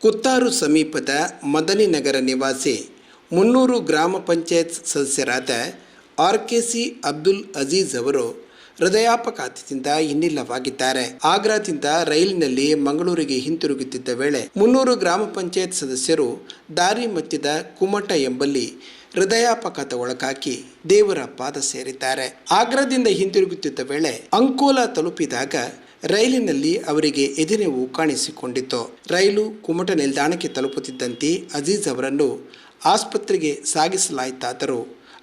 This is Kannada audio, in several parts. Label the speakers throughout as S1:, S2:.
S1: ಕುತ್ತಾರು ಸಮೀಪದ ಮದನಿನಗರ ನಿವಾಸಿ ಮುನ್ನೂರು ಗ್ರಾಮ ಪಂಚಾಯತ್ ಸದಸ್ಯರಾದ RKC ಅಬ್ದುಲ್ ಅಜೀಜ್ ಅವರು ಹೃದಯಾಪಘಾತದಿಂದ ಇನ್ನಿಲ್ಲವಾಗಿದ್ದಾರೆ. ಆಗ್ರಾದಿಂದ ರೈಲಿನಲ್ಲಿ ಮಂಗಳೂರಿಗೆ ಹಿಂತಿರುಗುತ್ತಿದ್ದ ವೇಳೆ ಮುನ್ನೂರು ಗ್ರಾಮ ಪಂಚಾಯತ್ ಸದಸ್ಯರು ದಾರಿ ಮಧ್ಯದ ಕುಮಟ ಎಂಬಲ್ಲಿ ಹೃದಯಾಪಘಾತಕ್ಕೊಳಗಾಗಿ ದೇವರ ಪಾದ ಸೇರಿದ್ದಾರೆ. ಆಗ್ರಾದಿಂದ ಹಿಂತಿರುಗುತ್ತಿದ್ದ ವೇಳೆ ಅಂಕೋಲಾ ತಲುಪಿದಾಗ ರೈಲಿನಲ್ಲಿ ಅವರಿಗೆ ಎದೆನೋವು ಕಾಣಿಸಿಕೊಂಡಿತ್ತು. ರೈಲು ಕುಮಟ ನಿಲ್ದಾಣಕ್ಕೆ ತಲುಪುತ್ತಿದ್ದಂತೆ ಅಜೀಜ್ ಅವರನ್ನು ಆಸ್ಪತ್ರೆಗೆ ಸಾಗಿಸಲಾಯಿತಾದರೂ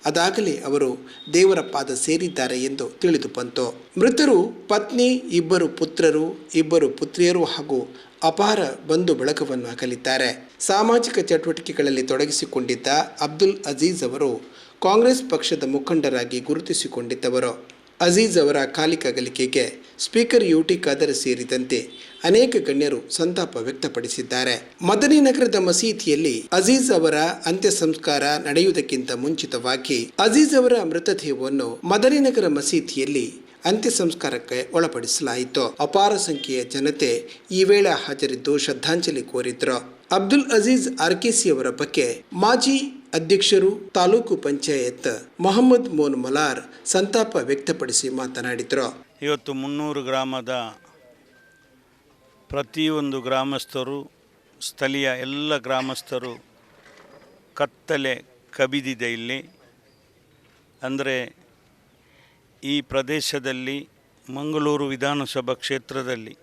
S1: ಅದಾಗಲೇ ಅವರು ದೇವರ ಪಾದ ಸೇರಿದ್ದಾರೆ ಎಂದು ತಿಳಿದು ಬಂತು. ಮೃತರು ಪತ್ನಿ, ಇಬ್ಬರು ಪುತ್ರರು, ಇಬ್ಬರು ಪುತ್ರಿಯರು ಹಾಗೂ ಅಪಾರ ಬಂಧು ಬಳಗವನ್ನು ಅಗಲಿದ್ದಾರೆ. ಸಾಮಾಜಿಕ ಚಟುವಟಿಕೆಗಳಲ್ಲಿ ತೊಡಗಿಸಿಕೊಂಡಿದ್ದ ಅಬ್ದುಲ್ ಅಜೀಜ್ ಅವರು ಕಾಂಗ್ರೆಸ್ ಪಕ್ಷದ ಮುಖಂಡರಾಗಿ ಗುರುತಿಸಿಕೊಂಡಿದ್ದವರು. ಅಜೀಜ್ ಅವರ ಕಾಲಿಕ ಅಗಲಿಕೆಗೆ ಸ್ಪೀಕರ್ UT ಖಾದರ್ ಸೇರಿದಂತೆ ಅನೇಕ ಗಣ್ಯರು ಸಂತಾಪ ವ್ಯಕ್ತಪಡಿಸಿದ್ದಾರೆ. ಮದನಿನಗರದ ಮಸೀದಿಯಲ್ಲಿ ಅಜೀಜ್ ಅವರ ಅಂತ್ಯ ಸಂಸ್ಕಾರ ನಡೆಯುವುದಕ್ಕಿಂತ ಮುಂಚಿತವಾಗಿ ಅಜೀಜ್ ಅವರ ಮೃತದೇಹವನ್ನು ಮದನಿನಗರ ಮಸೀದಿಯಲ್ಲಿ ಅಂತ್ಯ ಸಂಸ್ಕಾರಕ್ಕೆ ಒಳಪಡಿಸಲಾಯಿತು. ಅಪಾರ ಸಂಖ್ಯೆಯ ಜನತೆ ಈ ವೇಳೆ ಹಾಜರಿದ್ದು ಶ್ರದ್ಧಾಂಜಲಿ ಕೋರಿದ್ರು. ಅಬ್ದುಲ್ ಅಜೀಜ್ RKC ಅವರ ಬಗ್ಗೆ ಮಾಜಿ ಅಧ್ಯಕ್ಷರು ತಾಲೂಕು ಪಂಚಾಯತ್ ಮೊಹಮ್ಮದ್ ಮೋನ್ ಮಲಾರ್ ಸಂತಾಪ ವ್ಯಕ್ತಪಡಿಸಿ ಮಾತನಾಡಿದರು.
S2: ಇವತ್ತು ಮುನ್ನೂರು ಗ್ರಾಮದ ಪ್ರತಿಯೊಂದು ಗ್ರಾಮಸ್ಥರು, ಸ್ಥಳೀಯ ಎಲ್ಲ ಗ್ರಾಮಸ್ಥರು ಕತ್ತಲೆ ಕಬಿದಿದೆ. ಇಲ್ಲಿ ಅಂದರೆ ಈ ಪ್ರದೇಶದಲ್ಲಿ ಮಂಗಳೂರು ವಿಧಾನಸಭಾ ಕ್ಷೇತ್ರದಲ್ಲಿ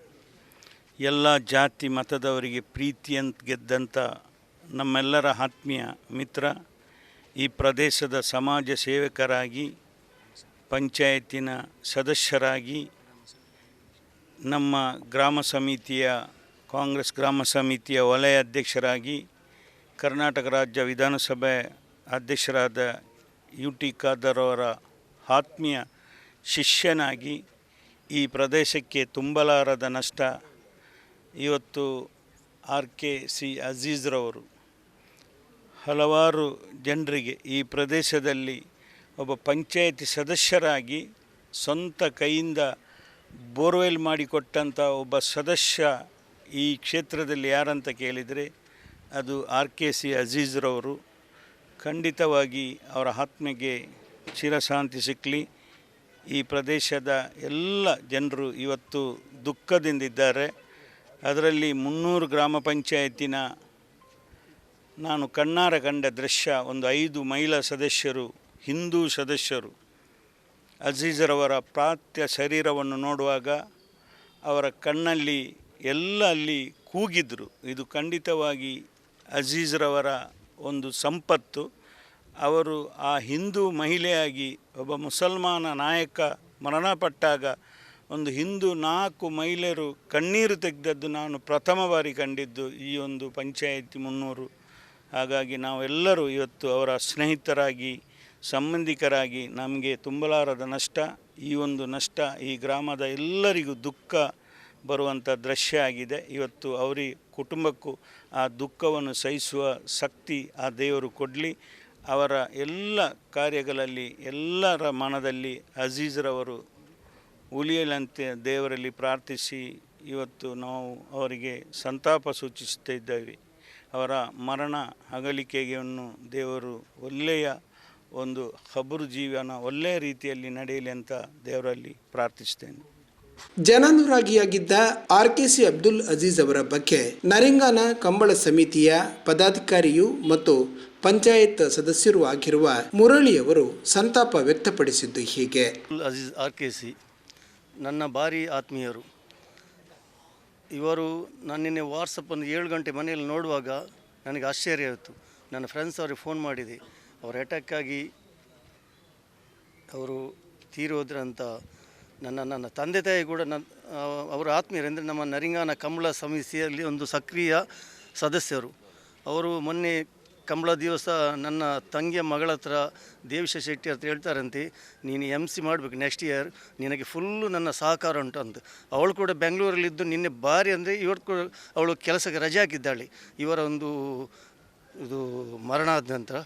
S2: ಎಲ್ಲ ಜಾತಿ ಮತದವರಿಗೆ ಪ್ರೀತಿಯಂತ ಗೆದ್ದಂಥ ನಮ್ಮೆಲ್ಲರ ಆತ್ಮೀಯ ಮಿತ್ರ, ಈ ಪ್ರದೇಶದ ಸಮಾಜ ಸೇವಕರಾಗಿ, ಪಂಚಾಯತಿನ ಸದಸ್ಯರಾಗಿ, ನಮ್ಮ ಗ್ರಾಮ ಸಮಿತಿಯ ಕಾಂಗ್ರೆಸ್ ಗ್ರಾಮ ಸಮಿತಿಯ ವಲಯ ಅಧ್ಯಕ್ಷರಾಗಿ, ಕರ್ನಾಟಕ ರಾಜ್ಯ ವಿಧಾನಸಭೆ ಅಧ್ಯಕ್ಷರಾದ UT ಖಾದರ್ ಅವರ ಆತ್ಮೀಯ ಶಿಷ್ಯನಾಗಿ ಈ ಪ್ರದೇಶಕ್ಕೆ ತುಂಬಲಾರದ ನಷ್ಟ. ಇವತ್ತು RKC ಅಜೀಜ್ರವರು ಹಲವಾರು ಜನರಿಗೆ ಈ ಪ್ರದೇಶದಲ್ಲಿ ಒಬ್ಬ ಪಂಚಾಯತಿ ಸದಸ್ಯರಾಗಿ ಸ್ವಂತ ಕೈಯಿಂದ ಬೋರ್ವೆಲ್ ಮಾಡಿಕೊಟ್ಟಂಥ ಒಬ್ಬ ಸದಸ್ಯ ಈ ಕ್ಷೇತ್ರದಲ್ಲಿ ಯಾರಂತ ಕೇಳಿದರೆ ಅದು RKC ಅಜೀಜ್ರವರು. ಖಂಡಿತವಾಗಿ ಅವರ ಆತ್ಮೆಗೆ ಚಿರಶಾಂತಿ ಸಿಕ್ಕಲಿ. ಈ ಪ್ರದೇಶದ ಎಲ್ಲ ಜನರು ಇವತ್ತು ದುಃಖದಿಂದಿದ್ದಾರೆ. ಅದರಲ್ಲಿ ಮುನ್ನೂರು ಗ್ರಾಮ ಪಂಚಾಯತಿನ ನಾನು ಕಣ್ಣಾರ ಕಂಡ ದೃಶ್ಯ, ಒಂದು 5 ಮಹಿಳಾ ಸದಸ್ಯರು, ಹಿಂದೂ ಸದಸ್ಯರು ಅಜೀಜ್ರವರ ಪಾರ್ಥಿವ ಶರೀರವನ್ನು ನೋಡುವಾಗ ಅವರ ಕಣ್ಣಲ್ಲಿ ಎಲ್ಲ ಅಲ್ಲಿ ಕೂಗಿದ್ರು. ಇದು ಖಂಡಿತವಾಗಿ ಅಜೀಜ್ರವರ ಒಂದು ಸಂಪತ್ತು. ಅವರು ಆ ಹಿಂದೂ ಮಹಿಳೆಯಾಗಿ ಒಬ್ಬ ಮುಸಲ್ಮಾನ ನಾಯಕ ಮರಣಪಟ್ಟಾಗ ಒಂದು ಹಿಂದೂ 4 ಮಹಿಳೆಯರು ಕಣ್ಣೀರು ತೆಗೆದದ್ದು ನಾನು ಪ್ರಥಮ ಬಾರಿ ಕಂಡಿದ್ದು ಈ ಒಂದು ಪಂಚಾಯತಿ ಮುನ್ನೂರು. ಹಾಗಾಗಿ ನಾವೆಲ್ಲರೂ ಇವತ್ತು ಅವರ ಸ್ನೇಹಿತರಾಗಿ, ಸಂಬಂಧಿಕರಾಗಿ ನಮಗೆ ತುಂಬಲಾರದ ನಷ್ಟ. ಈ ಒಂದು ನಷ್ಟ ಈ ಗ್ರಾಮದ ಎಲ್ಲರಿಗೂ ದುಃಖ ಬರುವಂಥ ದೃಶ್ಯ ಆಗಿದೆ. ಇವತ್ತು ಅವರ ಕುಟುಂಬಕ್ಕೂ ಆ ದುಃಖವನ್ನು ಸಹಿಸುವ ಶಕ್ತಿ ಆ ದೇವರು ಕೊಡಲಿ. ಅವರ ಎಲ್ಲ ಕಾರ್ಯಗಳಲ್ಲಿ ಎಲ್ಲರ ಮನದಲ್ಲಿ ಅಜೀಜ್ರವರು ಉಳಿಯಲಂತೆ ದೇವರಲ್ಲಿ ಪ್ರಾರ್ಥಿಸಿ ಇವತ್ತು ನಾವು ಅವರಿಗೆ ಸಂತಾಪ ಸೂಚಿಸುತ್ತಿದ್ದೇವೆ. ಅವರ ಮರಣ ಅಗಲಿಕೆಯನ್ನು ದೇವರು ಒಳ್ಳೆಯ ಒಂದು ಖಬರು ಜೀವನ ಒಳ್ಳೆಯ ರೀತಿಯಲ್ಲಿ ನಡೆಯಲಿ ಅಂತ ದೇವರಲ್ಲಿ ಪ್ರಾರ್ಥಿಸ್ತೇನೆ.
S1: ಜನಾನುರಾಗಿಯಾಗಿದ್ದ RKC ಅಬ್ದುಲ್ ಅಜೀಜ್ ಅವರ ಬಗ್ಗೆ ನರಿಂಗಾನ ಕಂಬಳ ಸಮಿತಿಯ ಪದಾಧಿಕಾರಿಯೂ ಮತ್ತು ಪಂಚಾಯತ್ ಸದಸ್ಯರೂ ಆಗಿರುವ ಮುರಳಿಯವರು ಸಂತಾಪ ವ್ಯಕ್ತಪಡಿಸಿದ್ದು ಹೀಗೆ.
S3: ಅಜೀಜ್ RKC ನನ್ನ ಭಾರಿ ಆತ್ಮೀಯರು. ಇವರು ನಾನು ನಿನ್ನೆ ವಾಟ್ಸಪ್ಪನ್ನು 7 ಗಂಟೆ ಮನೆಯಲ್ಲಿ ನೋಡುವಾಗ ನನಗೆ ಆಶ್ಚರ್ಯ ಆಯಿತು. ನನ್ನ ಫ್ರೆಂಡ್ಸ್ ಅವರಿಗೆ ಫೋನ್ ಮಾಡಿದೆ, ಅವರ ಅಟ್ಯಾಕ್ಕಾಗಿ ಅವರು ತೀರೋದ್ರಂತ. ನನ್ನ ತಂದೆ ತಾಯಿ ಕೂಡ ಅವರ ಆತ್ಮೀಯರು, ನಮ್ಮ ನರಿಂಗಾನ ಕಂಬಳ ಸಮಿತಿಯಲ್ಲಿ ಒಂದು ಸಕ್ರಿಯ ಸದಸ್ಯರು. ಅವರು ಮೊನ್ನೆ ಕಂಬಳ ದಿವಸ ನನ್ನ ತಂಗಿಯ ಮಗಳ ಹತ್ರ ದೇವಿಶ ಶೆಟ್ಟಿ ಹತ್ರ ಹೇಳ್ತಾರಂತೆ, ನೀನು MC ಮಾಡಬೇಕು ನೆಕ್ಸ್ಟ್ ಇಯರ್, ನಿನಗೆ ಫುಲ್ಲು ನನ್ನ ಸಹಕಾರ ಉಂಟು ಅಂತ. ಅವಳು ಕೂಡ ಬೆಂಗಳೂರಲ್ಲಿದ್ದು ನಿನ್ನೆ ಭಾರಿ ಅಂದರೆ ಇವತ್ತು ಕೂಡ ಅವಳು ಕೆಲಸಕ್ಕೆ ರಜೆ ಹಾಕಿದ್ದಾಳೆ. ಇವರ ಒಂದು ಇದು ಮರಣ ಆದ ನಂತರ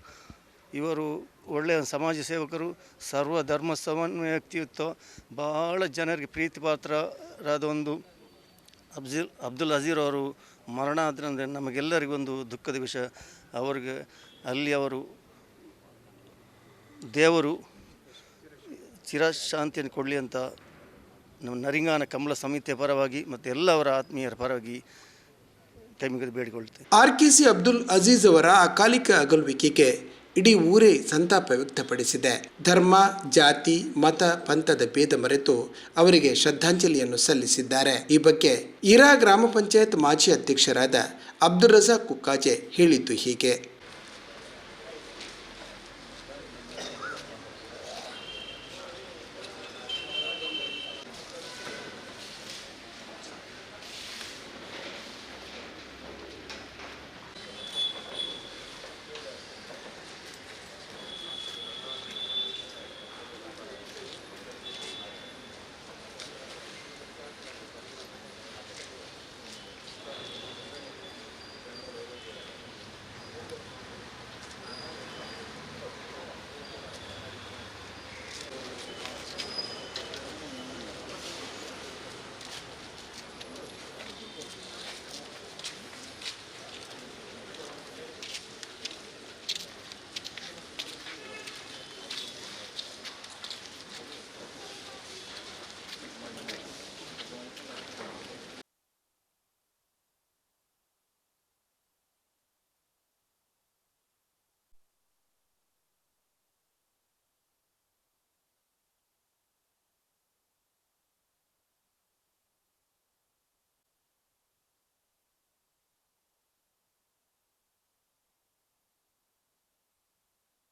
S3: ಇವರು ಒಳ್ಳೆಯ ಸಮಾಜ ಸೇವಕರು, ಸರ್ವ ಧರ್ಮ ಸಮನ್ವಯ ವ್ಯಕ್ತಿತ್ವ, ಭಾಳ ಜನರಿಗೆ ಪ್ರೀತಿ ಪಾತ್ರರಾದ ಒಂದು ಅಬ್ದುಲ್ ಅಜೀರ್ ಅವರು ಮರಣ ಆದರೆ ಅಂದರೆ ನಮಗೆಲ್ಲರಿಗೊಂದು ದುಃಖದ ವಿಷಯ. ಅವರಿಗೆ ಅಲ್ಲಿ ಅವರು ದೇವರು ಚಿರಶಾಂತಿಯನ್ನು ಕೊಡಲಿ ಅಂತ ನಮ್ಮ ನರಿಂಗಾನ ಕಮಲ ಸಮಿತಿಯ ಪರವಾಗಿ ಮತ್ತು ಎಲ್ಲ ಅವರ ಆತ್ಮೀಯರ ಪರವಾಗಿ ಕೈ ಮುಗಿದು ಬೇಡಿಕೊಳ್ತೇವೆ.
S1: ಆರ್ಕೆಸಿ ಅಬ್ದುಲ್ ಅಜೀಜ್ ಅವರ ಅಕಾಲಿಕ ಅಗಲುವಿಕೆಗೆ ಇಡೀ ಊರೇ ಸಂತಾಪ ವ್ಯಕ್ತಪಡಿಸಿದೆ. ಧರ್ಮ, ಜಾತಿ, ಮತ, ಪಂಥದ ಭೇದ ಮರೆತು ಅವರಿಗೆ ಶ್ರದ್ಧಾಂಜಲಿಯನ್ನು ಸಲ್ಲಿಸಿದ್ದಾರೆ. ಈ ಬಗ್ಗೆ ಇರಾ ಗ್ರಾಮ ಪಂಚಾಯತ್ ಮಾಜಿ ಅಧ್ಯಕ್ಷರಾದ ಅಬ್ದುಲ್ ರಜಾಕ್ ಕುಕ್ಕಾಜೆ ಹೇಳಿದ್ದು ಹೀಗೆ.